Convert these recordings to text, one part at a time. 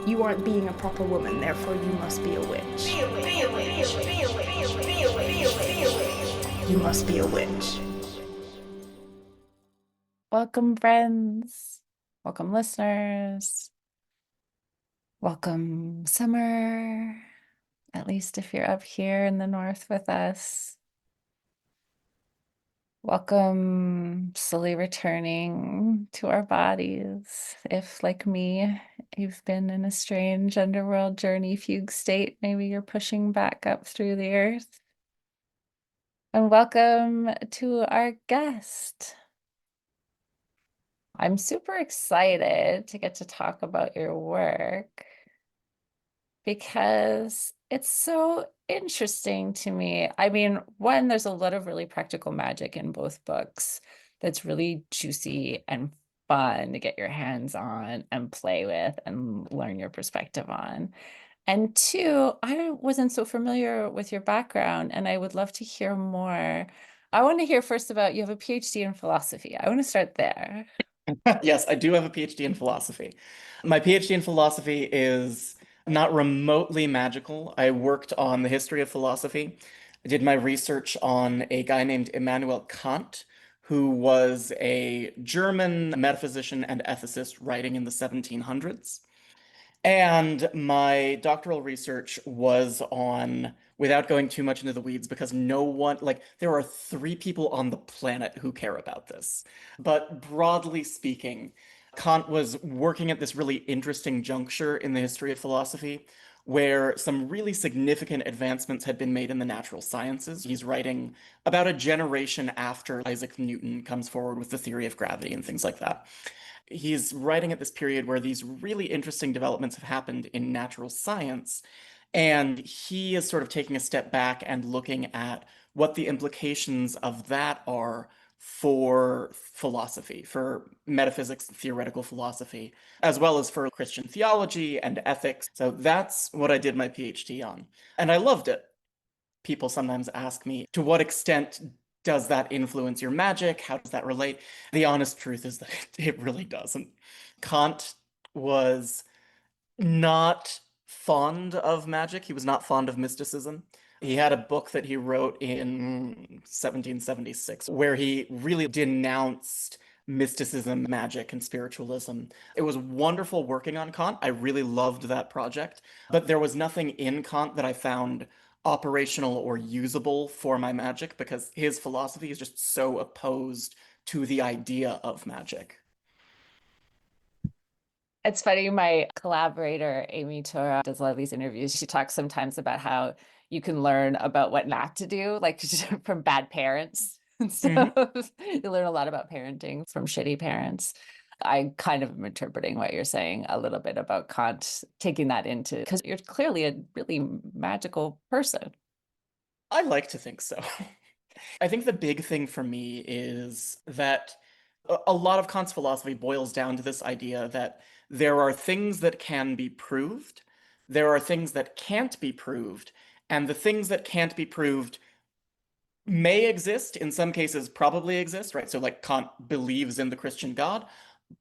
You aren't being a proper woman, therefore you must be a witch. Be a witch. Be a witch. Be a witch. Be a witch. Be a witch. Be a witch. You must be a witch. Welcome, friends. Welcome, listeners. Welcome, summer, at least if you're up here in the north with us. Welcome, slowly returning to our bodies. If, like me, you've been in a strange underworld journey fugue state, maybe you're pushing back up through the earth. And welcome to our guest. I'm super excited to get to talk about your work because it's so interesting to me. I mean, one, there's a lot of really practical magic in both books that's really juicy and fun to get your hands on and play with and learn your perspective on. And two, I wasn't so familiar with your background and I would love to hear more. I want to hear first about you have a PhD in philosophy. I want to start there. Yes, I do have a PhD in philosophy. My PhD in philosophy is not remotely magical. I worked on the history of philosophy. I did my research on a guy named Immanuel Kant, who was a German metaphysician and ethicist writing in the 1700s. And my doctoral research was on, without going too much into the weeds, because no one, like, there are three people on the planet who care about this. But broadly speaking, Kant was working at this really interesting juncture in the history of philosophy where some really significant advancements had been made in the natural sciences. He's writing about a generation after Isaac Newton comes forward with the theory of gravity and things like that. He's writing at this period where these really interesting developments have happened in natural science. And he is sort of taking a step back and looking at what the implications of that are for philosophy, for metaphysics, theoretical philosophy, as well as for Christian theology and ethics. So that's what I did my PhD on. And I loved it. People sometimes ask me, to what extent does that influence your magic? How does that relate? The honest truth is that it really doesn't. Kant was not fond of magic. He was not fond of mysticism. He had a book that he wrote in 1776 where he really denounced mysticism, magic, and spiritualism. It was wonderful working on Kant. I really loved that project, but there was nothing in Kant that I found operational or usable for my magic because his philosophy is just so opposed to the idea of magic. It's funny, my collaborator, Amy Tora, does a lot of these interviews. She talks sometimes about how you can learn about what not to do, like from bad parents and Mhm. stuff. You learn a lot about parenting from shitty parents. I kind of am interpreting what you're saying a little bit about Kant, taking that into, because you're clearly a really magical person. I like to think so. I think the big thing for me is that a lot of Kant's philosophy boils down to this idea that there are things that can be proved, there are things that can't be proved, and the things that can't be proved may exist, in some cases probably exist, right? So like Kant believes in the Christian God,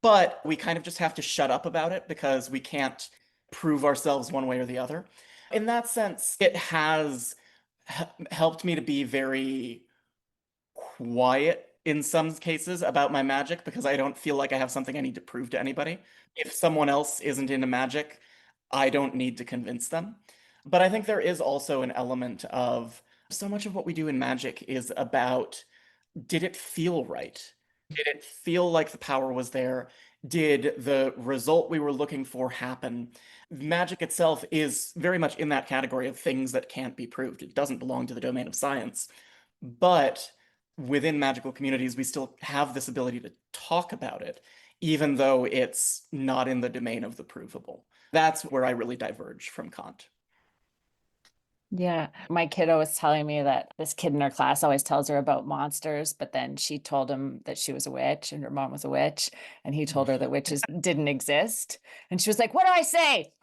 but we kind of just have to shut up about it because we can't prove ourselves one way or the other. In that sense, it has helped me to be very quiet in some cases about my magic because I don't feel like I have something I need to prove to anybody. If someone else isn't into magic, I don't need to convince them. But I think there is also an element of so much of what we do in magic is about, did it feel right? Did it feel like the power was there? Did the result we were looking for happen? Magic itself is very much in that category of things that can't be proved. It doesn't belong to the domain of science. But within magical communities, we still have this ability to talk about it, even though it's not in the domain of the provable. That's where I really diverge from Kant. Yeah. My kiddo was telling me that this kid in her class always tells her about monsters, but then she told him that she was a witch and her mom was a witch, and he told her that witches didn't exist. And she was like, "What do I say?"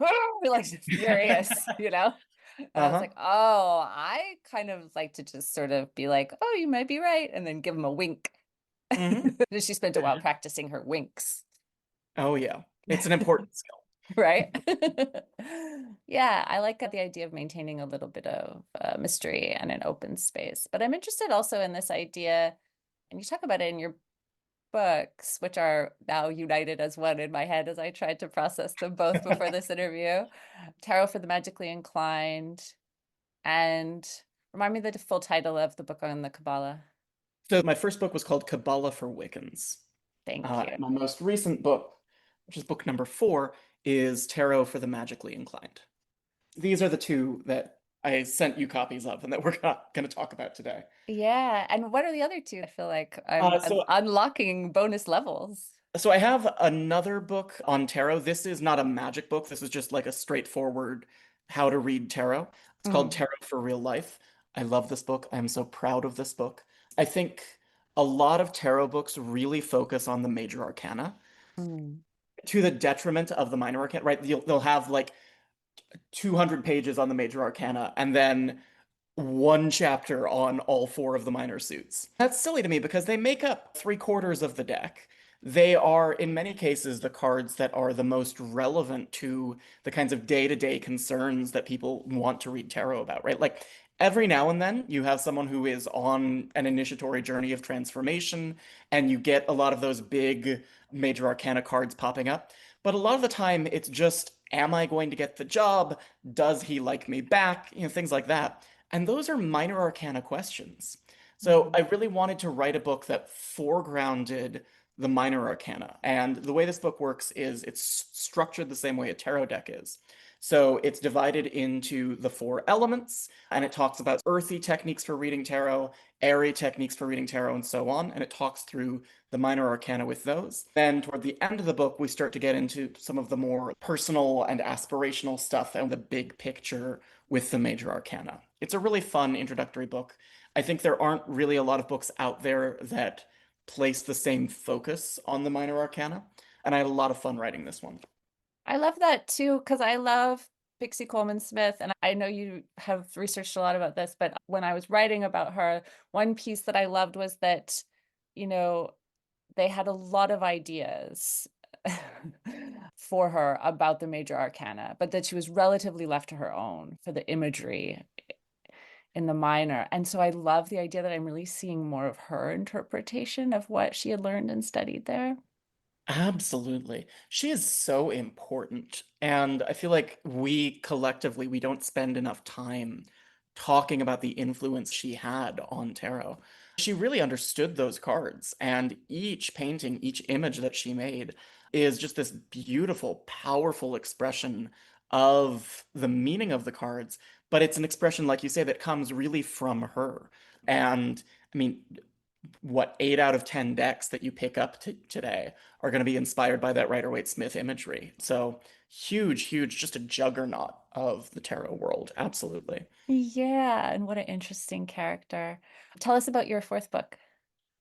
Like furious, you know? And I was Uh-huh. like, "Oh, I kind of like to just sort of be like, oh, you might be right, and then give him a wink." Hmm. She spent a while practicing her winks. Oh yeah. It's an important skill. Right? Yeah, I like the idea of maintaining a little bit of mystery and an open space. But I'm interested also in this idea, and you talk about it in your books, which are now united as one in my head as I tried to process them both before this interview. Tarot for the Magically Inclined, and remind me the full title of the book on the Kabbalah. So my first book was called Kabbalah for Wiccans. Thank you. My most recent book, which is book number 4, is Tarot for the Magically Inclined. These are the two that I sent you copies of and that we're going to talk about today. Yeah, and what are the other two? I feel like I'm So unlocking bonus levels. So I have another book on tarot. This is not a magic book. This is just like a straightforward how to read tarot. It's called Mm, Tarot for Real Life. I love this book. I'm so proud of this book. I think a lot of tarot books really focus on the major arcana mm. to the detriment of the minor arcana, right? They'll have like 200 pages on the major arcana and then one chapter on all 4 of the minor suits. That's silly to me because they make up 3/4 of the deck. They are, in many cases, the cards that are the most relevant to the kinds of day-to-day concerns that people want to read tarot about, right? Like every now and then you have someone who is on an initiatory journey of transformation, and you get a lot of those big major arcana cards popping up. But a lot of the time it's just, am I going to get the job? Does he like me back? Things like that. And those are minor arcana questions. So I Mhm. really wanted to write a book that foregrounded the minor arcana. And the way this book works is it's structured the same way a tarot deck is. So it's divided into the 4 elements, and it talks about earthy techniques for reading tarot, airy techniques for reading tarot, and so on. And it talks through the minor arcana with those. Then toward the end of the book, we start to get into some of the more personal and aspirational stuff and the big picture with the major arcana. It's a really fun introductory book. I think there aren't really a lot of books out there that place the same focus on the minor arcana, and I had a lot of fun writing this one. I love that too, because I love Pixie Coleman Smith, and I know you have researched a lot about this, but when I was writing about her, one piece that I loved was that, you know, they had a lot of ideas for her about the major arcana, but that she was relatively left to her own for the imagery in the minor. And so I love the idea that I'm really seeing more of her interpretation of what she had learned and studied there. Absolutely. She is so important. And I feel like we collectively, we don't spend enough time talking about the influence she had on tarot. She really understood those cards, and each painting, each image that she made is just this beautiful, powerful expression of the meaning of the cards. But it's an expression, like you say, that comes really from her. And I mean, what 8 out of 10 decks that you pick up today are going to be inspired by that Rider-Waite-Smith imagery. So huge, huge, just a juggernaut of the tarot world. Absolutely. Yeah, and what an interesting character. Tell us about your fourth book,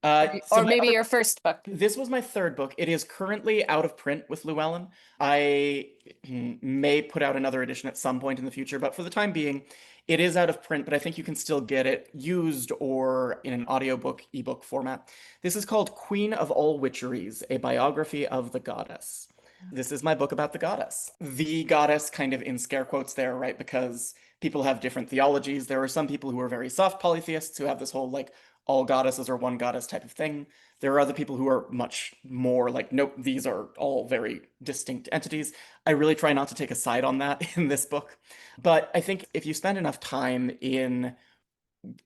So or my maybe other your first book. This was my 3rd book. It is currently out of print with Llewellyn. I may put out another edition at some point in the future, but for the time being, it is out of print, but I think you can still get it used or in an audiobook, ebook format. This is called Queen of All Witcheries, a biography of the goddess. This is my book about the goddess. The goddess, kind of in scare quotes there, right? Because people have different theologies. There are some people who are very soft polytheists who have this whole like all goddesses are one goddess type of thing. There are other people who are much more like, nope, these are all very distinct entities. I really try not to take a side on that in this book. But I think if you spend enough time in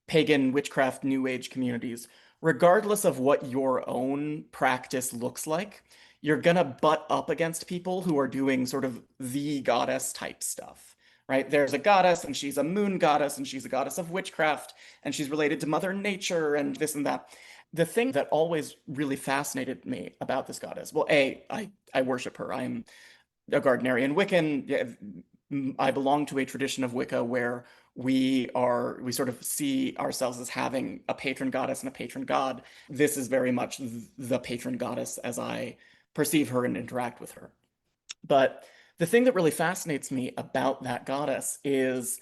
pagan witchcraft new age communities, regardless of what your own practice looks like, you're gonna butt up against people who are doing sort of the goddess type stuff, right? There's a goddess and she's a moon goddess and she's a goddess of witchcraft and she's related to Mother Nature and this and that. The thing that always really fascinated me about this goddess, well, I worship her. I'm a Gardnerian Wiccan. Yeah, I belong to a tradition of Wicca where we sort of see ourselves as having a patron goddess and a patron god. This is very much the patron goddess as I perceive her and interact with her. But the thing that really fascinates me about that goddess is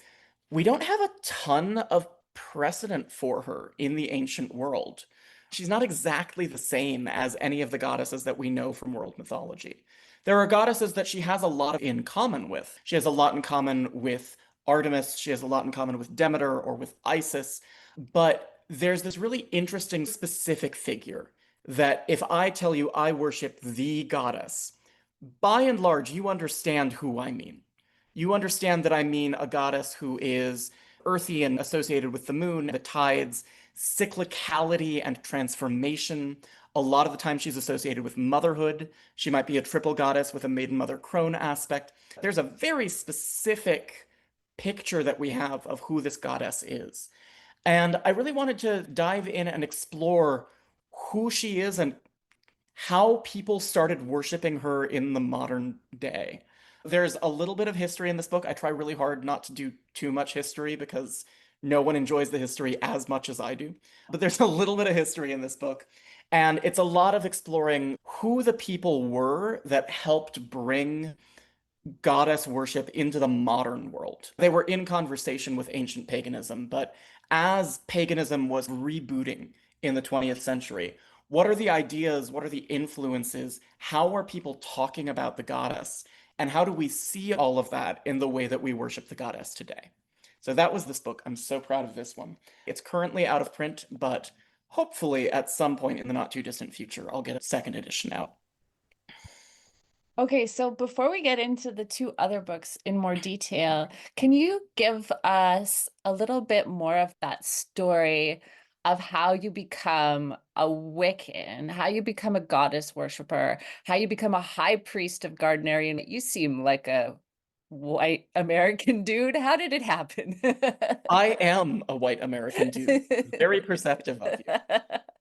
we don't have a ton of precedent for her in the ancient world. She's not exactly the same as any of the goddesses that we know from world mythology. There are goddesses that she has a lot in common with. She has a lot in common with Artemis, she has a lot in common with Demeter or with Isis, but there's this really interesting specific figure that if I tell you I worship the goddess, by and large, you understand who I mean. You understand that I mean a goddess who is earthy and associated with the moon, the tides, cyclicality and transformation. A lot of the time, she's associated with motherhood. She might be a triple goddess with a maiden mother crone aspect. There's a very specific picture that we have of who this goddess is. And I really wanted to dive in and explore who she is and how people started worshiping her in the modern day. There's a little bit of history in this book. I try really hard not to do too much history because no one enjoys the history as much as I do. But there's a little bit of history in this book. And it's a lot of exploring who the people were that helped bring goddess worship into the modern world. They were in conversation with ancient paganism, but as paganism was rebooting in the 20th century, what are the ideas? What are the influences? How are people talking about the goddess? And how do we see all of that in the way that we worship the goddess today? So that was this book. I'm so proud of this one. It's currently out of print, but hopefully at some point in the not too distant future, I'll get a second edition out. Okay, so before we get into the two other books in more detail, can you give us a little bit more of that story of how you become a Wiccan, how you become a goddess worshiper, how you become a high priest of Gardnerian? You seem like a white American dude. How did it happen? I am a white American dude. Very perceptive of you.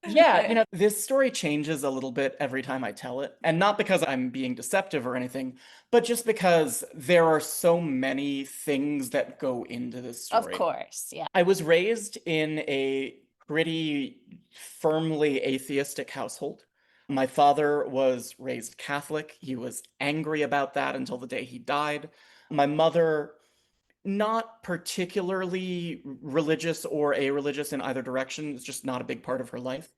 Yeah, this story changes a little bit every time I tell it. And not because I'm being deceptive or anything, but just because there are so many things that go into this Of story. course, yeah. I was raised in a pretty firmly atheistic household. My father was raised Catholic. He was angry about that until the day he died. My mother, not particularly religious or a-religious in either direction. It's just not a big part of her life.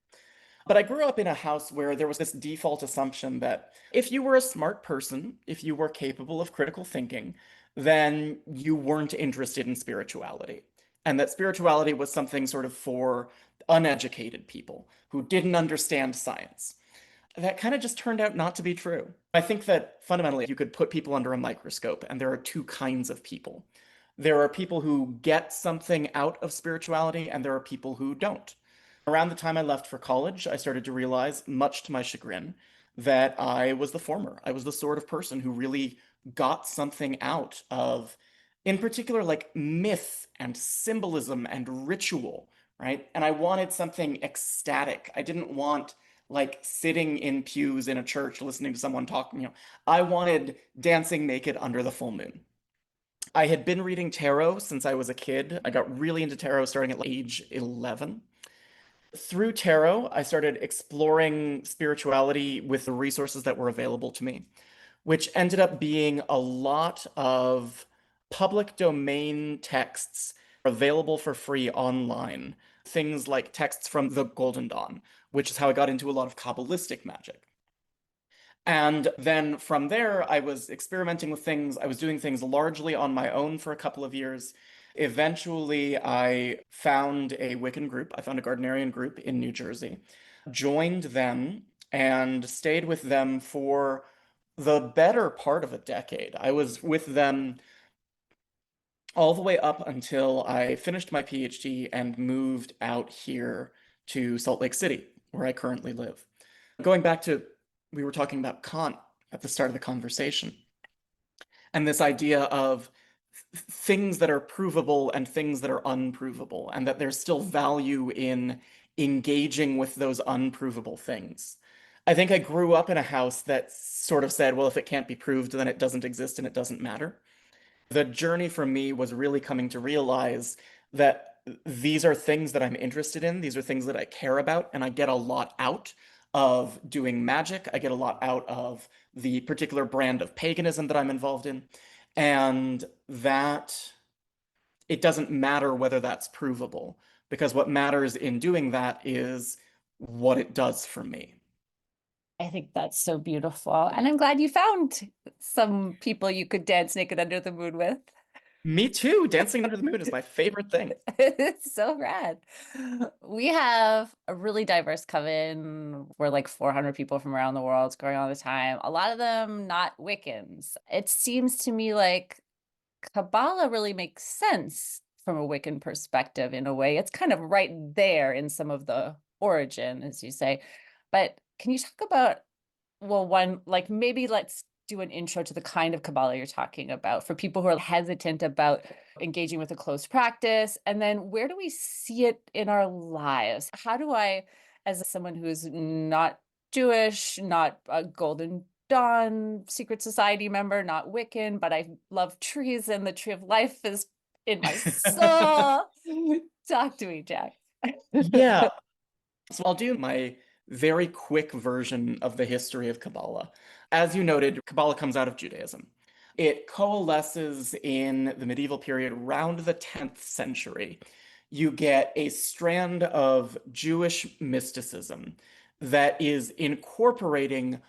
But I grew up in a house where there was this default assumption that if you were a smart person, if you were capable of critical thinking, then you weren't interested in spirituality. And that spirituality was something sort of for uneducated people who didn't understand science. That kind of just turned out not to be true. I think that fundamentally you could put people under a microscope, and there are two kinds of people. There are people who get something out of spirituality, and there are people who don't. Around the time I left for college, I started to realize, much to my chagrin, that I was the former. I was the sort of person who really got something out of, in particular, like myth and symbolism and ritual, right? And I wanted something ecstatic. I didn't want like sitting in pews in a church listening to someone talk, I wanted dancing naked under the full moon. I had been reading tarot since I was a kid. I got really into tarot starting at age 11. Through tarot, I started exploring spirituality with the resources that were available to me, which ended up being a lot of public domain texts available for free online. Things like texts from the Golden Dawn, which is how I got into a lot of Kabbalistic magic. And then from there, I was experimenting with things. I was doing things largely on my own for a couple of years. Eventually, I found a Wiccan group. I found a Gardnerian group in New Jersey, joined them, and stayed with them for the better part of a decade. I was with them all the way up until I finished my PhD and moved out here to Salt Lake City, where I currently live. Going back to, we were talking about Kant at the start of the conversation, and this idea of things that are provable and things that are unprovable, and that there's still value in engaging with those unprovable things. I think I grew up in a house that sort of said, well, if it can't be proved, then it doesn't exist and it doesn't matter. The journey for me was really coming to realize that these are things that I'm interested in. These are things that I care about, and I get a lot out of doing magic. I get a lot out of the particular brand of paganism that I'm involved in. And that it doesn't matter whether that's provable, because what matters in doing that is what it does for me. I think that's so beautiful. And I'm glad you found some people you could dance naked under the moon with. Me too. Dancing under the moon is my favorite thing. It's so rad. We have a really diverse coven. We're like 400 people from around the world going all the time. A lot of them not Wiccans. It seems to me like Kabbalah really makes sense from a Wiccan perspective in a way. It's kind of right there in some of the origin, as you say. But can you talk about, well, one, like maybe let's do an intro to the kind of Kabbalah you're talking about for people who are hesitant about engaging with a closed practice. And then where do we see it in our lives? How do I, as someone who's not Jewish, not a Golden Dawn secret society member, not Wiccan, but I love trees and the tree of life is in my soul. Talk to me, Jack. Yeah. So I'll do my very quick version of the history of Kabbalah. As you noted, Kabbalah comes out of Judaism. It coalesces in the medieval period around the 10th century. You get a strand of Jewish mysticism that is incorporating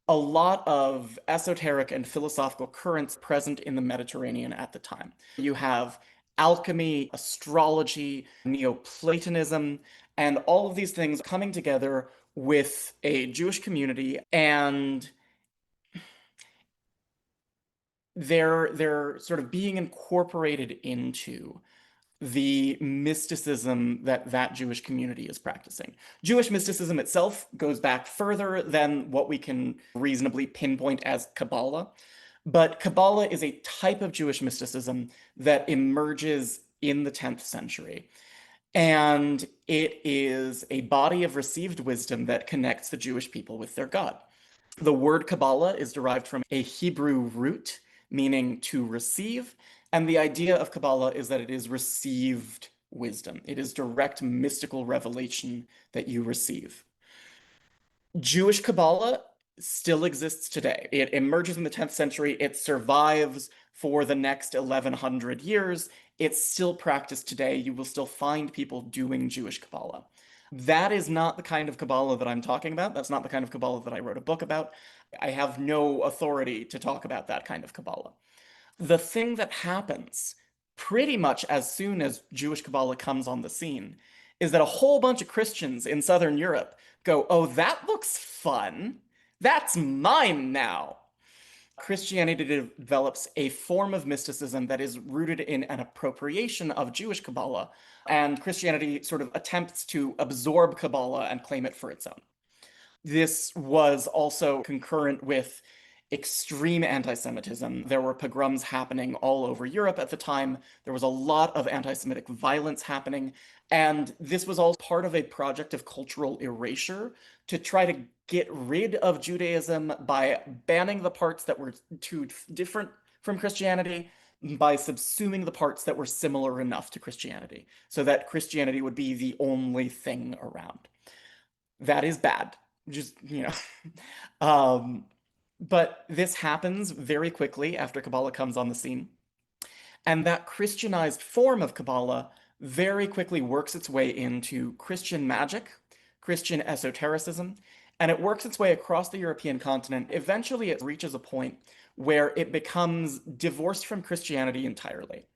a lot of esoteric and philosophical currents present in the Mediterranean at the time. You have alchemy, astrology, Neoplatonism, and all of these things coming together with a Jewish community, and they're sort of being incorporated into the mysticism that that Jewish community is practicing. Jewish mysticism itself goes back further than what we can reasonably pinpoint as Kabbalah, but Kabbalah is a type of Jewish mysticism that emerges in the 10th century. And it is a body of received wisdom that connects the Jewish people with their God. The word Kabbalah is derived from a Hebrew root meaning to receive. And the idea of Kabbalah is that it is received wisdom. It is direct mystical revelation that you receive. Jewish Kabbalah still exists today. It emerges in the 10th century. It survives for the next 1100 years. It's still practiced today. You will still find people doing Jewish Kabbalah. That is not the kind of Kabbalah that I'm talking about. That's not the kind of Kabbalah that I wrote a book about. I have no authority to talk about that kind of Kabbalah. The thing that happens pretty much as soon as Jewish Kabbalah comes on the scene is that a whole bunch of Christians in Southern Europe go, oh, that looks fun. That's mine now. Christianity develops a form of mysticism that is rooted in an appropriation of Jewish Kabbalah, and Christianity sort of attempts to absorb Kabbalah and claim it for its own. This was also concurrent with extreme anti-Semitism. There were pogroms happening all over Europe at the time. There was a lot of anti-Semitic violence happening. And this was all part of a project of cultural erasure to try to get rid of Judaism by banning the parts that were too different from Christianity, by subsuming the parts that were similar enough to Christianity, so that Christianity would be the only thing around. That is bad. Just, but this happens very quickly after Kabbalah comes on the scene. And that Christianized form of Kabbalah very quickly works its way into Christian magic, Christian esotericism, and it works its way across the European continent. Eventually, it reaches a point where it becomes divorced from Christianity entirely.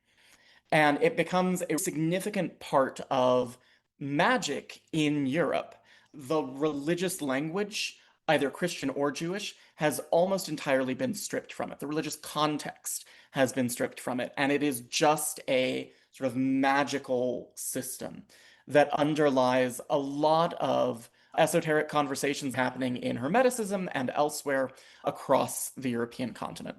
And it becomes a significant part of magic in Europe. The religious language, either Christian or Jewish, has almost entirely been stripped from it. The religious context has been stripped from it, and it is just a sort of magical system that underlies a lot of esoteric conversations happening in Hermeticism and elsewhere across the European continent.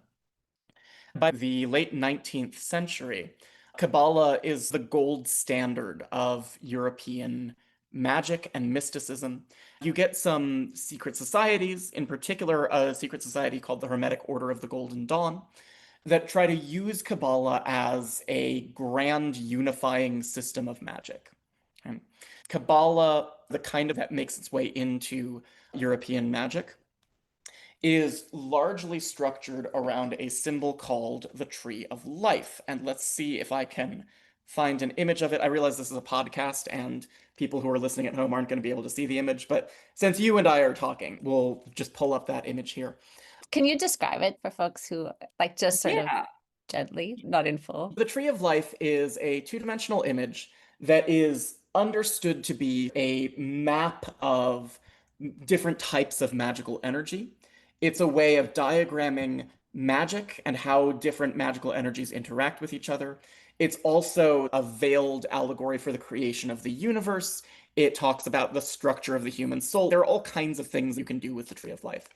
By the late 19th century, Kabbalah is the gold standard of European magic and mysticism. You get some secret societies, in particular a secret society called the Hermetic Order of the Golden Dawn, that try to use Kabbalah as a grand unifying system of magic. Okay. Kabbalah, the kind of that makes its way into European magic, is largely structured around a symbol called the Tree of Life. And let's see if I can find an image of it. I realize this is a podcast and people who are listening at home aren't going to be able to see the image, but since you and I are talking, we'll just pull up that image here. Can you describe it for folks who like just sort of Yeah. gently, not in full? The Tree of Life is a two-dimensional image that is understood to be a map of different types of magical energy. It's a way of diagramming magic and how different magical energies interact with each other. It's also a veiled allegory for the creation of the universe. It talks about the structure of the human soul. There are all kinds of things you can do with the Tree of Life.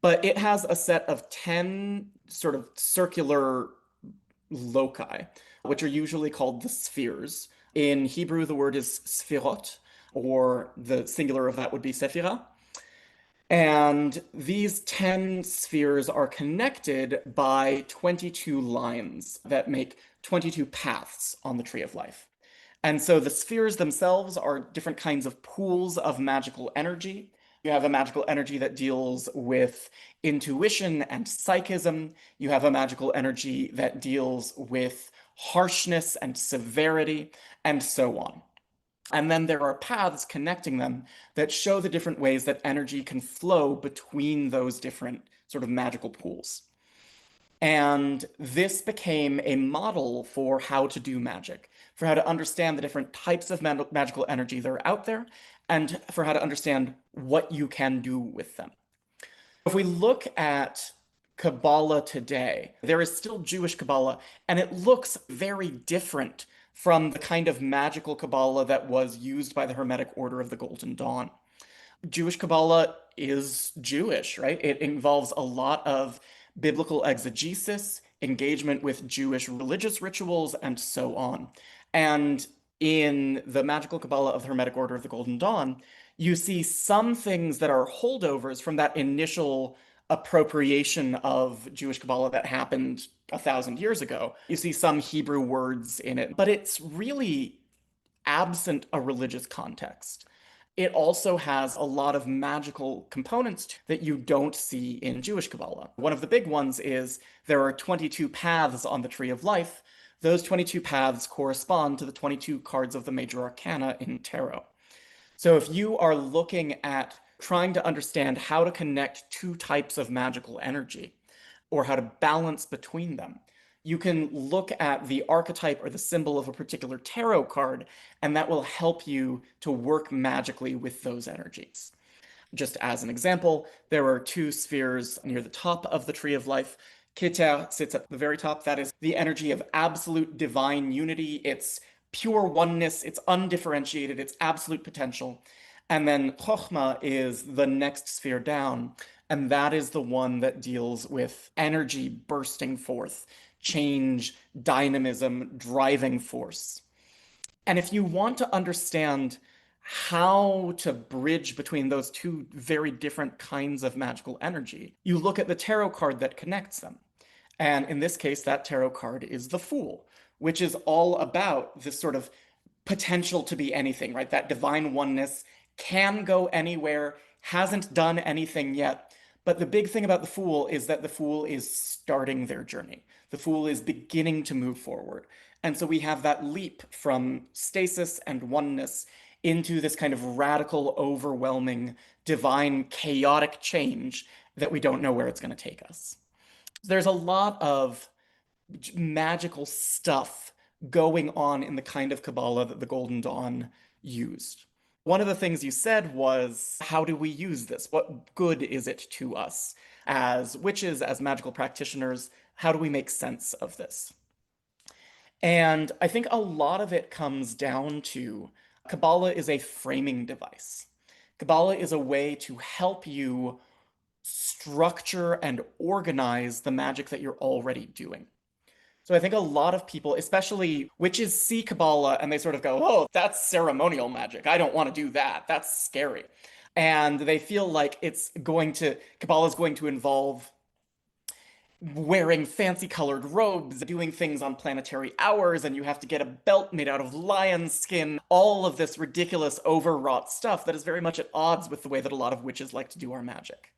But it has a set of 10 sort of circular loci, which are usually called the spheres. In Hebrew, the word is sphirot, or the singular of that would be sephira. And these 10 spheres are connected by 22 lines that make 22 paths on the Tree of Life. And so the spheres themselves are different kinds of pools of magical energy. You have a magical energy that deals with intuition and psychism. You have a magical energy that deals with harshness and severity, and so on. And then there are paths connecting them that show the different ways that energy can flow between those different sort of magical pools. And this became a model for how to do magic, for how to understand the different types of magical energy that are out there, and for how to understand what you can do with them. If we look at Kabbalah today, there is still Jewish Kabbalah, and it looks very different from the kind of magical Kabbalah that was used by the Hermetic Order of the Golden Dawn. Jewish Kabbalah is Jewish, right? It involves a lot of biblical exegesis, engagement with Jewish religious rituals, and so on. And in the magical Kabbalah of the Hermetic Order of the Golden Dawn, you see some things that are holdovers from that initial appropriation of Jewish Kabbalah that happened 1,000 years ago. You see some Hebrew words in it, but it's really absent a religious context. It also has a lot of magical components that you don't see in Jewish Kabbalah. One of the big ones is there are 22 paths on the Tree of Life. Those 22 paths correspond to the 22 cards of the major arcana in tarot. So if you are looking at trying to understand how to connect two types of magical energy or how to balance between them, you can look at the archetype or the symbol of a particular tarot card, and that will help you to work magically with those energies. Just as an example, there are two spheres near the top of the Tree of Life. Keter sits at the very top. That is the energy of absolute divine unity. It's pure oneness. It's undifferentiated. It's absolute potential. And then Chokhmah is the next sphere down, and that is the one that deals with energy bursting forth, change, dynamism, driving force. And if you want to understand how to bridge between those two very different kinds of magical energy, you look at the tarot card that connects them. And in this case, that tarot card is the Fool, which is all about this sort of potential to be anything, right? That divine oneness can go anywhere, hasn't done anything yet. But the big thing about the Fool is that the Fool is starting their journey. The Fool is beginning to move forward. And so we have that leap from stasis and oneness into this kind of radical, overwhelming, divine, chaotic change that we don't know where it's going to take us. There's a lot of magical stuff going on in the kind of Kabbalah that the Golden Dawn used. One of the things you said was, how do we use this? What good is it to us as witches, as magical practitioners? How do we make sense of this? And I think a lot of it comes down to Kabbalah is a framing device. Kabbalah is a way to help you structure and organize the magic that you're already doing. So I think a lot of people, especially witches, see Kabbalah and they sort of go, oh, that's ceremonial magic. I don't want to do that. That's scary. And they feel like Kabbalah is going to involve wearing fancy colored robes, doing things on planetary hours, and you have to get a belt made out of lion skin, all of this ridiculous overwrought stuff that is very much at odds with the way that a lot of witches like to do our magic.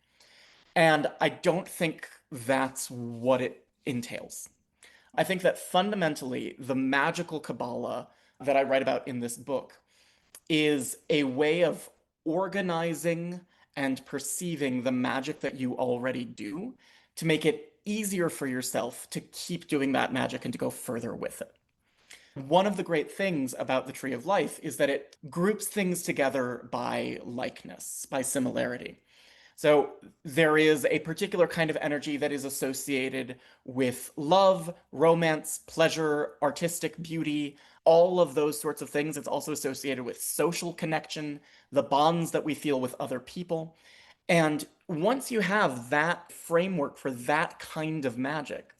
And I don't think that's what it entails. I think that fundamentally, the magical Kabbalah that I write about in this book is a way of organizing and perceiving the magic that you already do to make it easier for yourself to keep doing that magic and to go further with it. One of the great things about the Tree of Life is that it groups things together by likeness, by similarity. So there is a particular kind of energy that is associated with love, romance, pleasure, artistic beauty, all of those sorts of things. It's also associated with social connection, the bonds that we feel with other people. And once you have that framework for that kind of magic,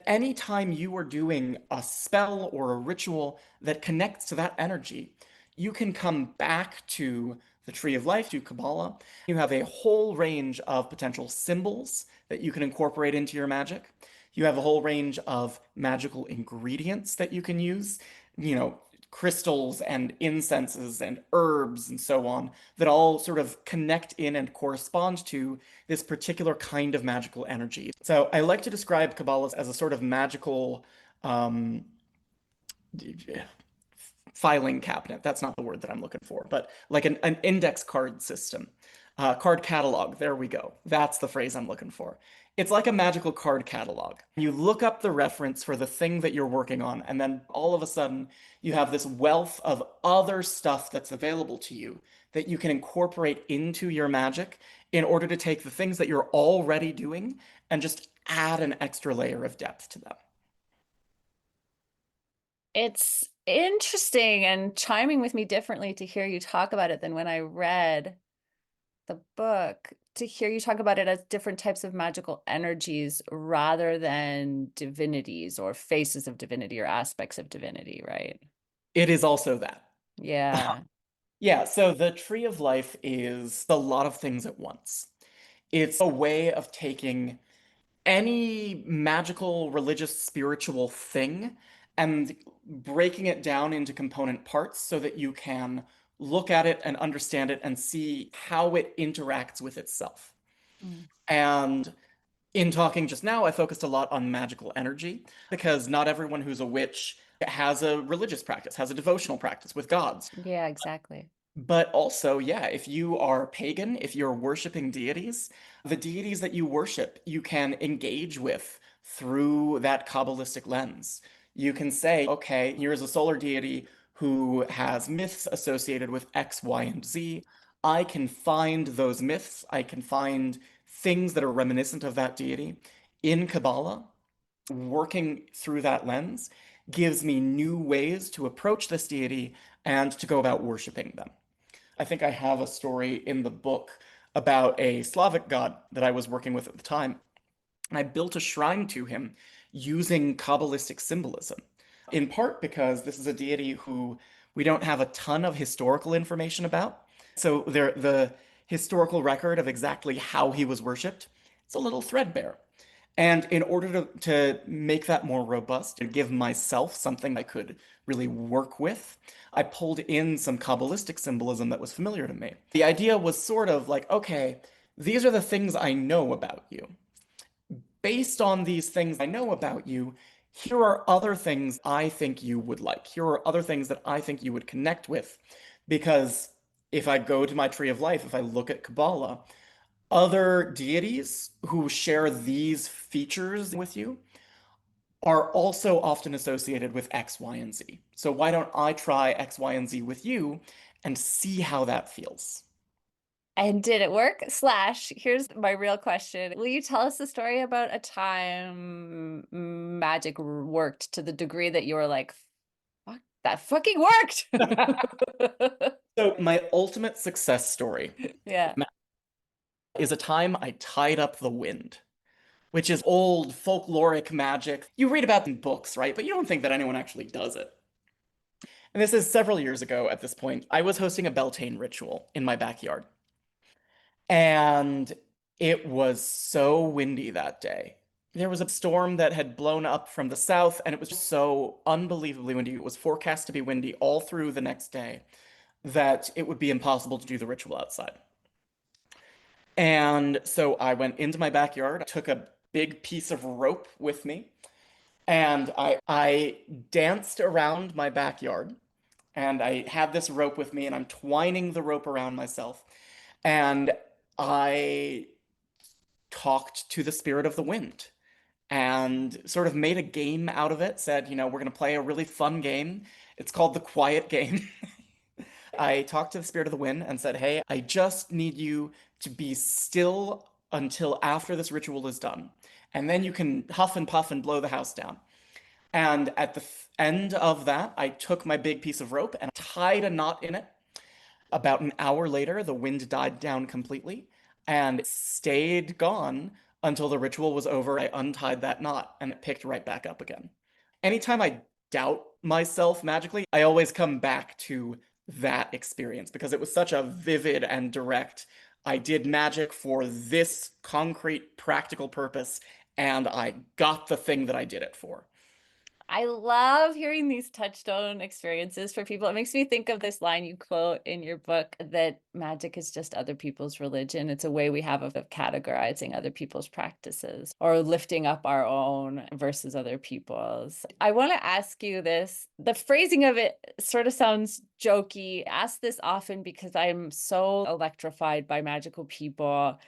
anytime you are doing a spell or a ritual that connects to that energy, you can come back to the Tree of Life, to Kabbalah. You have a whole range of potential symbols that you can incorporate into your magic. You have a whole range of magical ingredients that you can use, you know, crystals and incenses and herbs and so on, that all sort of connect in and correspond to this particular kind of magical energy. So I like to describe Kabbalah as a sort of magical um, filing cabinet. That's not the word that I'm looking for, but like an index card system. Card catalog. There we go. That's the phrase I'm looking for. It's like a magical card catalog. You look up the reference for the thing that you're working on, and then all of a sudden you have this wealth of other stuff that's available to you that you can incorporate into your magic in order to take the things that you're already doing and just add an extra layer of depth to them. It's interesting and chiming with me differently to hear you talk about it than when I read the book, to hear you talk about it as different types of magical energies rather than divinities or faces of divinity or aspects of divinity, right? It is also that. Yeah. Yeah, so the Tree of Life is a lot of things at once. It's a way of taking any magical, religious, spiritual thing and breaking it down into component parts so that you can look at it and understand it and see how it interacts with itself. Mm. And in talking just now, I focused a lot on magical energy because not everyone who's a witch has a religious practice, has a devotional practice with gods. Yeah, exactly. But also, yeah, if you are pagan, if you're worshiping deities, the deities that you worship, you can engage with through that Kabbalistic lens. You can say, okay, here's a solar deity who has myths associated with X, Y, and Z. I can find those myths. I can find things that are reminiscent of that deity in Kabbalah. Working through that lens gives me new ways to approach this deity and to go about worshiping them. I think I have a story in the book about a Slavic god that I was working with at the time. And I built a shrine to him using Kabbalistic symbolism, in part because this is a deity who we don't have a ton of historical information about. So the historical record of exactly how he was worshipped, it's a little threadbare. And in order to make that more robust and give myself something I could really work with, I pulled in some Kabbalistic symbolism that was familiar to me. The idea was sort of like, okay, these are the things I know about you. Based on these things I know about you, here are other things I think you would like. Here are other things that I think you would connect with. Because if I go to my Tree of Life, if I look at Kabbalah, other deities who share these features with you are also often associated with X, Y, and Z. So why don't I try X, Y, and Z with you and see how that feels? And did it work? Slash, here's my real question. Will you tell us the story about a time magic worked to the degree that you were like, fuck, that fucking worked? So my ultimate success story Yeah. is a time I tied up the wind, which is old folkloric magic. You read about in books, right? But you don't think that anyone actually does it. And this is several years ago at this point. I was hosting a Beltane ritual in my backyard. And it was so windy that day. There was a storm that had blown up from the south, and it was so unbelievably windy. It was forecast to be windy all through the next day that it would be impossible to do the ritual outside. And so I went into my backyard, took a big piece of rope with me, And I danced around my backyard, and I had this rope with me, and I'm twining the rope around myself. And I talked to the spirit of the wind and sort of made a game out of it, said, we're going to play a really fun game. It's called the quiet game. I talked to the spirit of the wind and said, hey, I just need you to be still until after this ritual is done. And then you can huff and puff and blow the house down. And at the end of that, I took my big piece of rope and tied a knot in it. About an hour later, the wind died down completely and it stayed gone until the ritual was over. I untied that knot and it picked right back up again. Anytime I doubt myself magically, I always come back to that experience because it was such a vivid and direct. I did magic for this concrete, practical purpose, and I got the thing that I did it for. I love hearing these touchstone experiences for people. It makes me think of this line you quote in your book that magic is just other people's religion. It's a way we have of categorizing other people's practices or lifting up our own versus other people's. I want to ask you this. The phrasing of it sort of sounds jokey. I ask this often because I'm so electrified by magical people.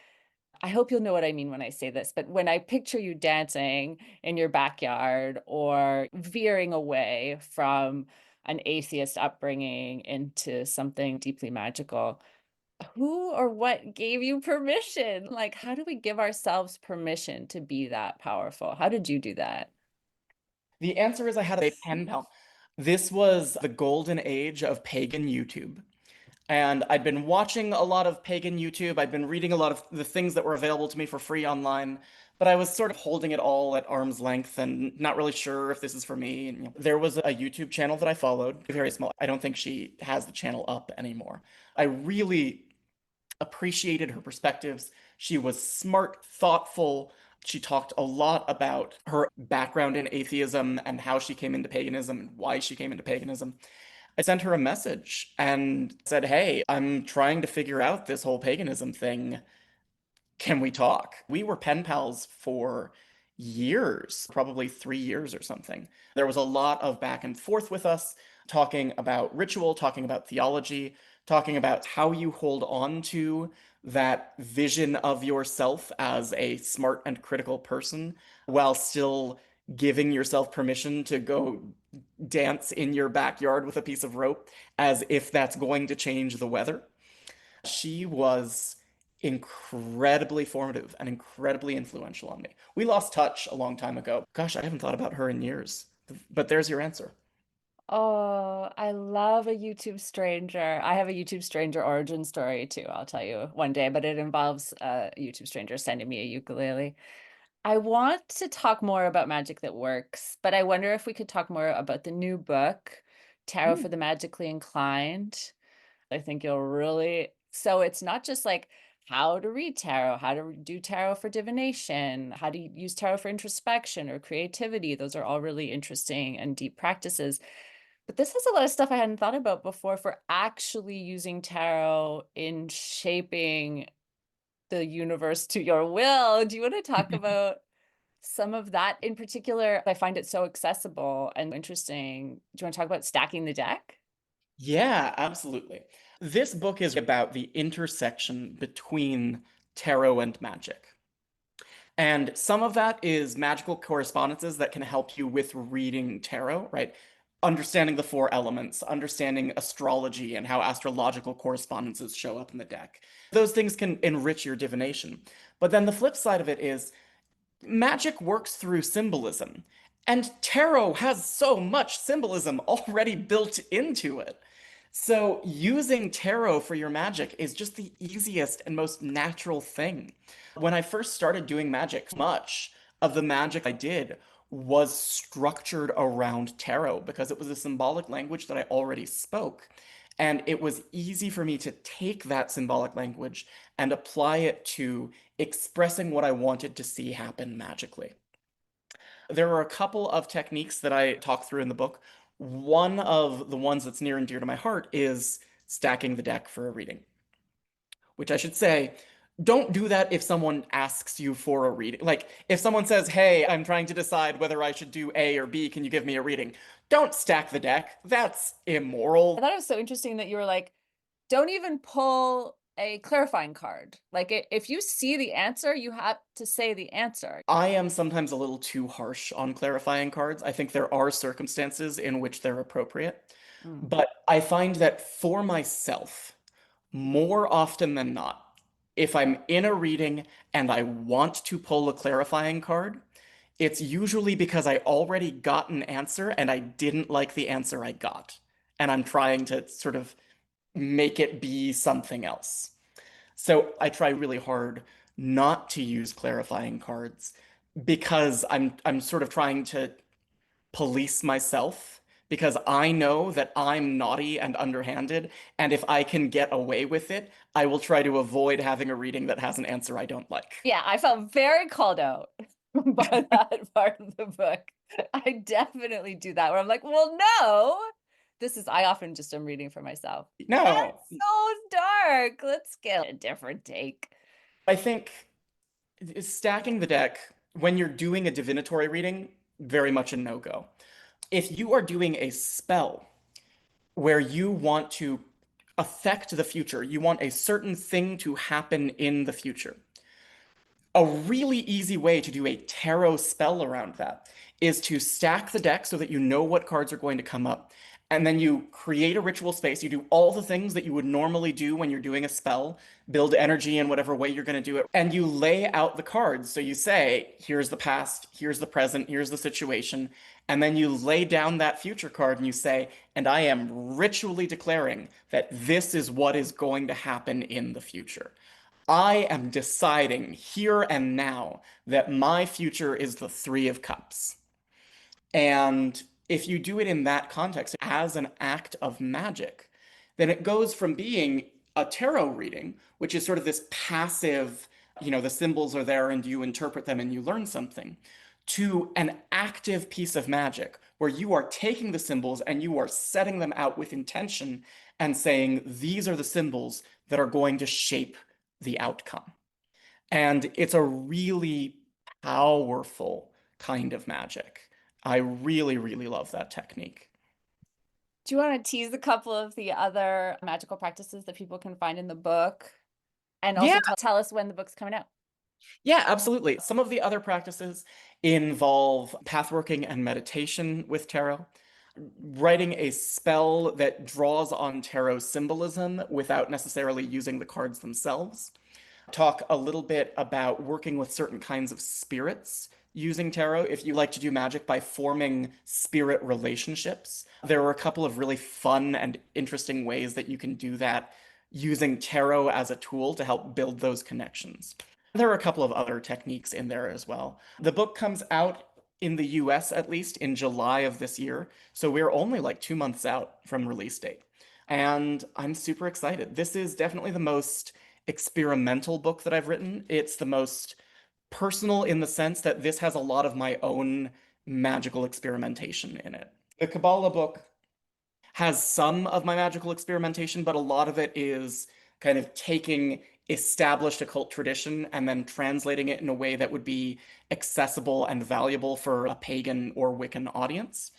I hope you'll know what I mean when I say this, but when I picture you dancing in your backyard or veering away from an atheist upbringing into something deeply magical, who or what gave you permission? Like, how do we give ourselves permission to be that powerful? How did you do that? The answer is I had a pen pal. This was the golden age of pagan YouTube. And I'd been watching a lot of pagan YouTube. I'd been reading a lot of the things that were available to me for free online, but I was sort of holding it all at arm's length and not really sure if this is for me. And, there was a YouTube channel that I followed, very small. I don't think she has the channel up anymore. I really appreciated her perspectives. She was smart, thoughtful. She talked a lot about her background in atheism and how she came into paganism and why she came into paganism. I sent her a message and said, hey, I'm trying to figure out this whole paganism thing. Can we talk? We were pen pals for years, probably 3 years or something. There was a lot of back and forth with us, talking about ritual, talking about theology, talking about how you hold on to that vision of yourself as a smart and critical person while still giving yourself permission to go dance in your backyard with a piece of rope as if that's going to change the weather. She was incredibly formative and incredibly influential on me. We lost touch a long time ago. Gosh, I haven't thought about her in years. But there's your answer. Oh, I love a YouTube stranger. I have a YouTube stranger origin story too, I'll tell you one day, but it involves a YouTube stranger sending me a ukulele. I want to talk more about magic that works, but I wonder if we could talk more about the new book, Tarot Hmm. for the Magically Inclined. I think you'll really, so it's not just like how to read tarot, how to do tarot for divination, how to use tarot for introspection or creativity. Those are all really interesting and deep practices. But this has a lot of stuff I hadn't thought about before for actually using tarot in shaping the universe to your will. Do you want to talk about some of that in particular? I find it so accessible and interesting. Do you want to talk about stacking the deck? Yeah, absolutely. This book is about the intersection between tarot and magic. And some of that is magical correspondences that can help you with reading tarot, right? Understanding the four elements, understanding astrology and how astrological correspondences show up in the deck. Those things can enrich your divination. But then the flip side of it is magic works through symbolism. And tarot has so much symbolism already built into it. So using tarot for your magic is just the easiest and most natural thing. When I first started doing magic, much of the magic I did was structured around tarot because it was a symbolic language that I already spoke. And it was easy for me to take that symbolic language and apply it to expressing what I wanted to see happen magically. There are a couple of techniques that I talk through in the book. One of the ones that's near and dear to my heart is stacking the deck for a reading, which I should say, Don't do that if someone asks you for a reading. Like, if someone says, "Hey, I'm trying to decide whether I should do A or B, can you give me a reading?" Don't stack the deck. That's I immoral. thought it was so interesting that you were like, don't even pull a clarifying card. Like if you see the answer, you have to say the answer. I am sometimes a little too harsh on clarifying cards. I think there are circumstances in which they're appropriate. Mm. But I find that for myself, more often than not, if I'm in a reading and I want to pull a clarifying card, it's usually because I already got an answer and I didn't like the answer I got. And I'm trying to sort of make it be something else. So I try really hard not to use clarifying cards because I'm sort of trying to police myself because I know that I'm naughty and underhanded, and if I can get away with it, I will try to avoid having a reading that has an answer I don't like. Yeah, I felt very called out by that part of the book. I definitely do that where I'm like, well, no, I often just am reading for myself. That's No, so dark. Let's get a different take. I think stacking the deck when you're doing a divinatory reading, very much a no-go. If you are doing a spell where you want to affect the future, you want a certain thing to happen in the future, a really easy way to do a tarot spell around that is to stack the deck so that you know what cards are going to come up. And then you create a ritual space. You do all the things that you would normally do when you're doing a spell, build energy in whatever way you're going to do it. And you lay out the cards. So you say, here's the past, here's the present, here's the situation. And then you lay down that future card and you say, and I am ritually declaring that this is what is going to happen in the future. I am deciding here and now that my future is the Three of Cups. And if you do it in that context as an act of magic, then it goes from being a tarot reading, which is sort of this passive, the symbols are there and you interpret them and you learn something, to an active piece of magic where you are taking the symbols and you are setting them out with intention and saying, these are the symbols that are going to shape the outcome. And it's a really powerful kind of magic. I really, really love that technique. Do you want to tease a couple of the other magical practices that people can find in the book? And also Yeah, tell us when the book's coming out. yeah, absolutely. Some of the other practices involve pathworking and meditation with tarot, writing a spell that draws on tarot symbolism without necessarily using the cards themselves. Talk a little bit about working with certain kinds of spirits using tarot. If you like to do magic by forming spirit relationships, there are a couple of really fun and interesting ways that you can do that using tarot as a tool to help build those connections. There are a couple of other techniques in there as well. The book comes out in the US at least in July of this year, so we're only like 2 months out from release date. And I'm super excited. This is definitely the most experimental book that I've written. It's the most personal in the sense that this has a lot of my own magical experimentation in it. The Kabbalah book has some of my magical experimentation, but a lot of it is kind of taking established occult tradition and then translating it in a way that would be accessible and valuable for a pagan or Wiccan audience.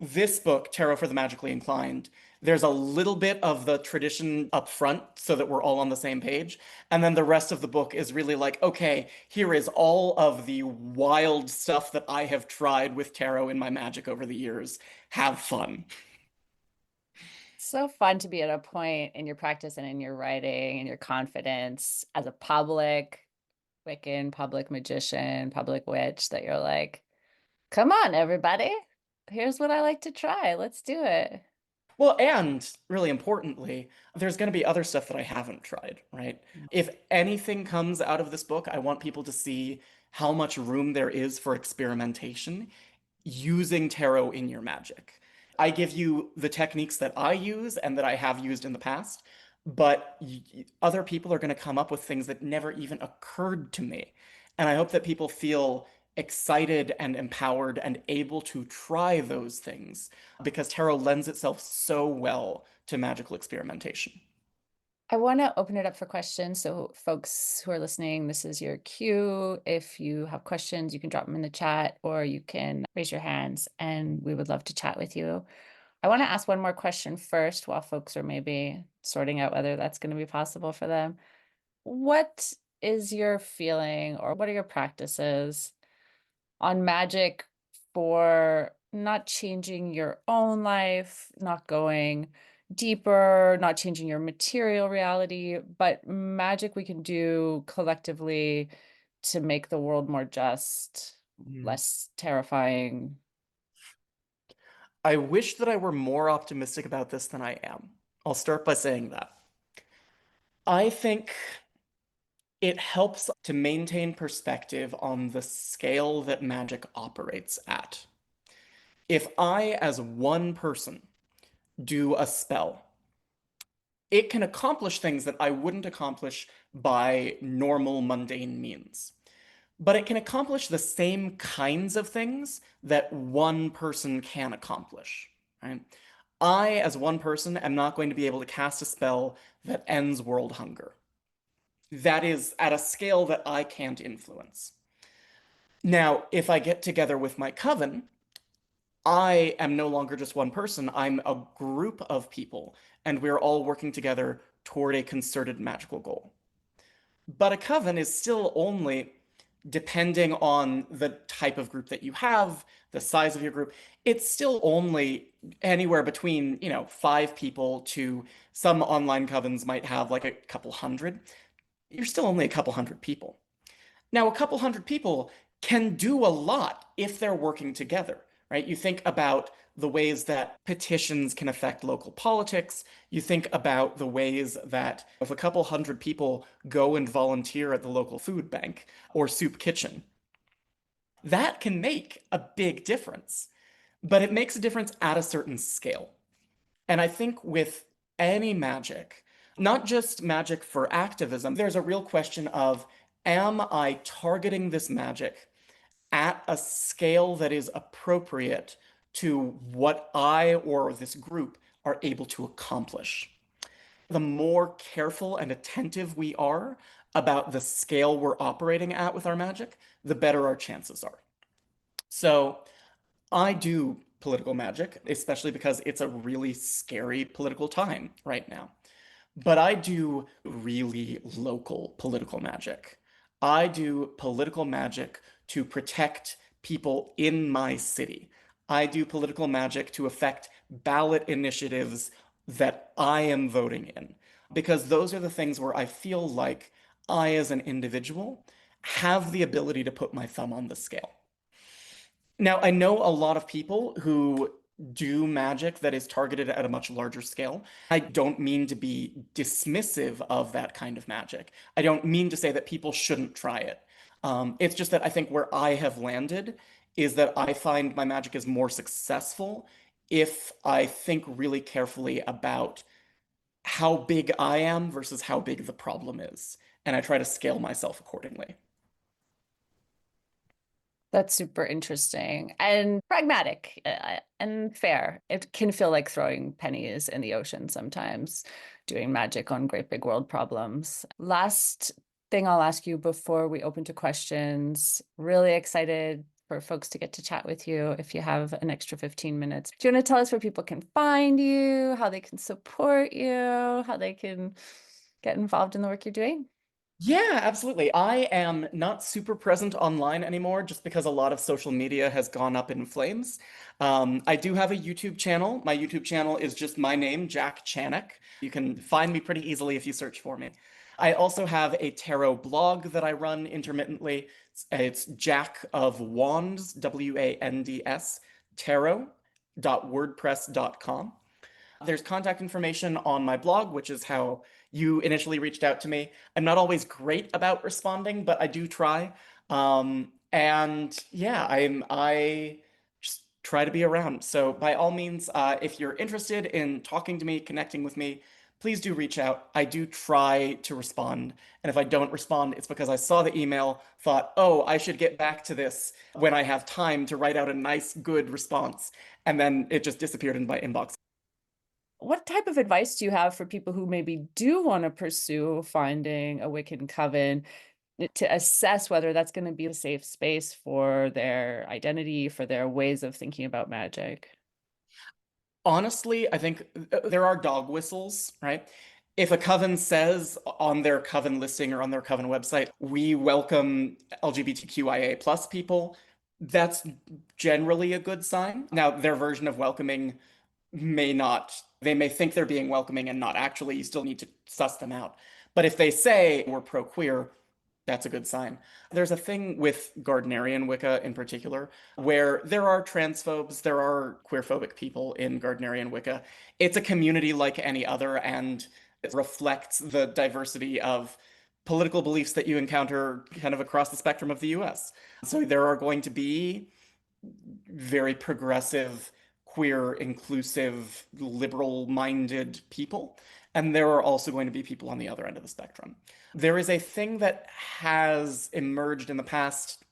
This book, Tarot for the Magically Inclined, there's a little bit of the tradition up front so that we're all on the same page. And then the rest of the book is really like, okay, here is all of the wild stuff that I have tried with tarot in my magic over the years. Have fun. So fun to be at a point in your practice and in your writing and your confidence as a public Wiccan, public magician, public witch that you're like, come on, everybody. Here's what I like to try. Let's do it. Well, and really importantly, there's going to be other stuff that I haven't tried, right? If anything comes out of this book, I want people to see how much room there is for experimentation using tarot in your magic. I give you the techniques that I use and that I have used in the past, but other people are going to come up with things that never even occurred to me. And I hope that people feel excited and empowered and able to try those things because tarot lends itself so well to magical experimentation. I want to open it up for questions. So, folks who are listening, this is your cue. If you have questions, you can drop them in the chat or you can raise your hands and we would love to chat with you. I want to ask one more question first while folks are maybe sorting out whether that's going to be possible for them. What is your feeling or what are your practices on magic for not changing your own life, not going deeper, not changing your material reality, but magic we can do collectively to make the world more just, less terrifying? I wish that I were more optimistic about this than I am. I'll start by saying that. I think it helps to maintain perspective on the scale that magic operates at. If I, as one person, do a spell, it can accomplish things that I wouldn't accomplish by normal mundane means. But it can accomplish the same kinds of things that one person can accomplish, right? I, as one person, am not going to be able to cast a spell that ends world hunger. That is at a scale that I can't influence. Now, if I get together with my coven, I am no longer just one person, I'm a group of people, and we're all working together toward a concerted magical goal. But a coven is still only, depending on the type of group that you have, the size of your group, it's still only anywhere between, 5 people to some online covens might have like a couple hundred. You're still only a couple hundred people. Now, a couple hundred people can do a lot if they're working together, right? You think about the ways that petitions can affect local politics. You think about the ways that if a couple hundred people go and volunteer at the local food bank or soup kitchen, that can make a big difference. But it makes a difference at a certain scale. And I think with any magic, not just magic for activism, there's a real question of, am I targeting this magic at a scale that is appropriate to what I or this group are able to accomplish? The more careful and attentive we are about the scale we're operating at with our magic, the better our chances are. So I do political magic, especially because it's a really scary political time right now. But I do really local political magic. I do political magic to protect people in my city. I do political magic to affect ballot initiatives that I am voting in, because those are the things where I feel like I, as an individual, have the ability to put my thumb on the scale. Now, I know a lot of people who do magic that is targeted at a much larger scale. I don't mean to be dismissive of that kind of magic. I don't mean to say that people shouldn't try it. It's just that I think where I have landed is that I find my magic is more successful if I think really carefully about how big I am versus how big the problem is. And I try to scale myself accordingly. That's super interesting and pragmatic and fair. It can feel like throwing pennies in the ocean sometimes, doing magic on great big world problems. Last thing I'll ask you before we open to questions. Really excited for folks to get to chat with you if you have an extra 15 minutes. Do you want to tell us where people can find you, how they can support you, how they can get involved in the work you're doing? Yeah, absolutely. I am not super present online anymore just because a lot of social media has gone up in flames. I do have a YouTube channel. My YouTube channel is just my name, Jack Chanek. You can find me pretty easily if you search for me. I also have a tarot blog that I run intermittently. It's Jack of Wands, WANDS, tarot.wordpress.com. There's contact information on my blog, which is how you initially reached out to me. I'm not always great about responding, but I do try. And yeah, I just try to be around. So by all means, if you're interested in talking to me, connecting with me, please do reach out. I do try to respond. And if I don't respond, it's because I saw the email, thought, oh, I should get back to this when I have time to write out a nice, good response. And then it just disappeared in my inbox. what type of advice do you have for people who maybe do want to pursue finding a Wiccan coven to assess whether that's going to be a safe space for their identity, for their ways of thinking about magic? Honestly, I think there are dog whistles, right? If a coven says on their coven listing or on their coven website, we welcome LGBTQIA plus people, that's generally a good sign. Now, their version of welcoming may not, they may think they're being welcoming and not actually. You still need to suss them out. But if they say we're pro queer, that's a good sign. There's a thing with Gardnerian Wicca in particular, where there are transphobes, there are queerphobic people in Gardnerian Wicca. It's a community like any other, and it reflects the diversity of political beliefs that you encounter kind of across the spectrum of the US. So there are going to be very progressive, queer, inclusive, liberal-minded people. And there are also going to be people on the other end of the spectrum. There is a thing that has emerged in the past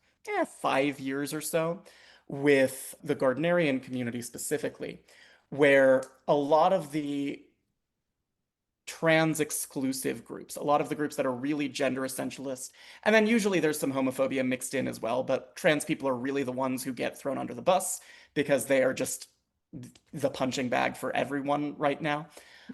5 years or so with the Gardnerian community specifically, where a lot of the trans exclusive groups, a lot of the groups that are really gender essentialist, and then usually there's some homophobia mixed in as well, but trans people are really the ones who get thrown under the bus because they are just the punching bag for everyone right now.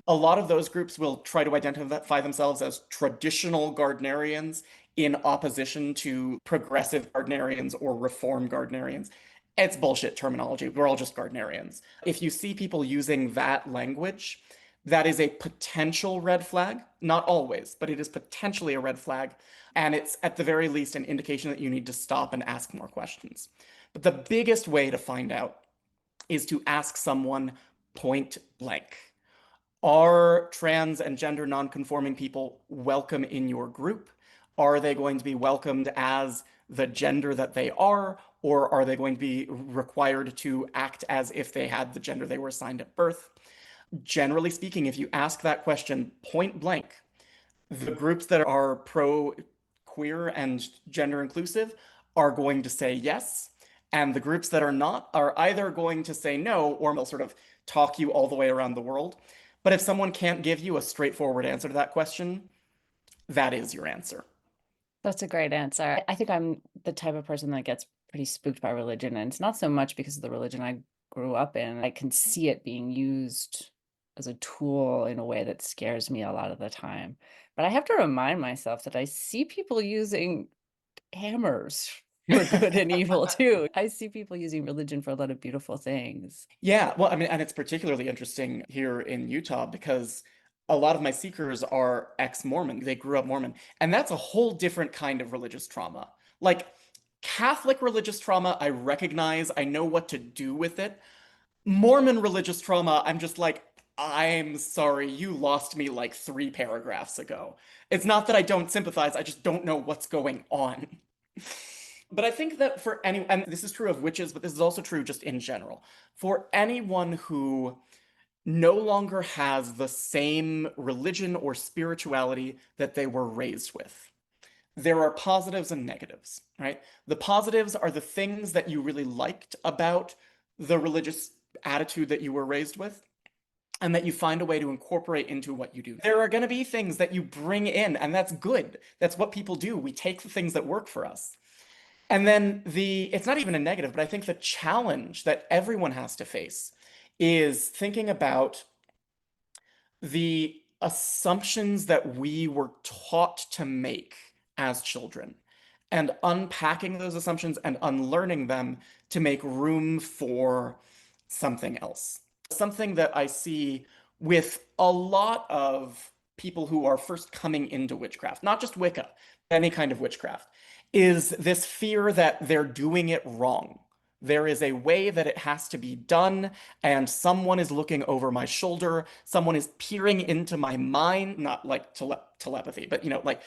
A lot of those groups will try to identify themselves as traditional Gardnerians in opposition to progressive Gardnerians or reform Gardnerians. It's bullshit terminology. We're all just Gardnerians. If you see people using that language, that is a potential red flag. Not always, but it is potentially a red flag. And it's at the very least an indication that you need to stop and ask more questions. But the biggest way to find out is to ask someone point blank. Are trans and gender nonconforming people welcome in your group? Are they going to be welcomed as the gender that they are, or are they going to be required to act as if they had the gender they were assigned at birth? Generally speaking, if you ask that question point blank, the groups that are pro queer and gender inclusive are going to say yes. And the groups that are not are either going to say no, or they'll sort of talk you all the way around the world. But if someone can't give you a straightforward answer to that question, that is your answer. That's a great answer. I think I'm the type of person that gets pretty spooked by religion, and it's not so much because of the religion I grew up in. I can see it being used as a tool in a way that scares me a lot of the time. But I have to remind myself that I see people using hammers for good and evil too. I see people using religion for a lot of beautiful things. Yeah, well, I mean, and it's particularly interesting here in Utah because a lot of my seekers are ex-Mormon. They grew up Mormon, and that's a whole different kind of religious trauma. Like Catholic religious trauma, I recognize, I know what to do with it. Mormon religious trauma, I'm just like, I'm sorry, you lost me like 3 paragraphs ago. It's not that I don't sympathize, I just don't know what's going on. But I think that for any, and this is true of witches, but this is also true just in general, for anyone who no longer has the same religion or spirituality that they were raised with, there are positives and negatives, right? The positives are the things that you really liked about the religious attitude that you were raised with, and that you find a way to incorporate into what you do. There are going to be things that you bring in, and that's good. That's what people do. We take the things that work for us. And then it's not even a negative, but I think the challenge that everyone has to face is thinking about the assumptions that we were taught to make as children and unpacking those assumptions and unlearning them to make room for something else. Something that I see with a lot of people who are first coming into witchcraft, not just Wicca, any kind of witchcraft, is this fear that they're doing it wrong. There is a way that it has to be done, and someone is looking over my shoulder. Someone is peering into my mind, not like telepathy, but like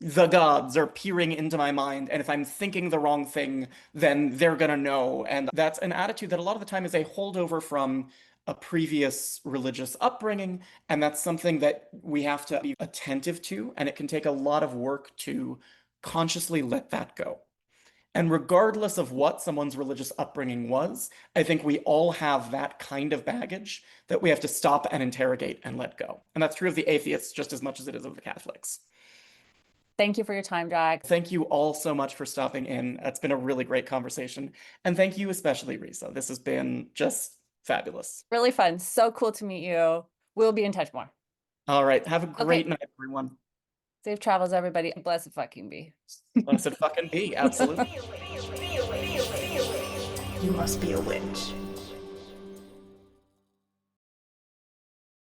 the gods are peering into my mind. And if I'm thinking the wrong thing, then they're gonna know. And that's an attitude that a lot of the time is a holdover from a previous religious upbringing. And that's something that we have to be attentive to. And it can take a lot of work to consciously let that go. And regardless of what someone's religious upbringing was, I think we all have that kind of baggage that we have to stop and interrogate and let go. And that's true of the atheists just as much as it is of the Catholics. Thank you for your time, Jack. Thank you all so much for stopping in. It's been a really great conversation. And thank you especially, Risa. This has been just fabulous. Really fun. So cool to meet you. We'll be in touch more. All right. Have a great Okay. night, everyone. Safe travels, everybody. Blessed fucking be. Blessed fucking be. Absolutely. You must be a witch.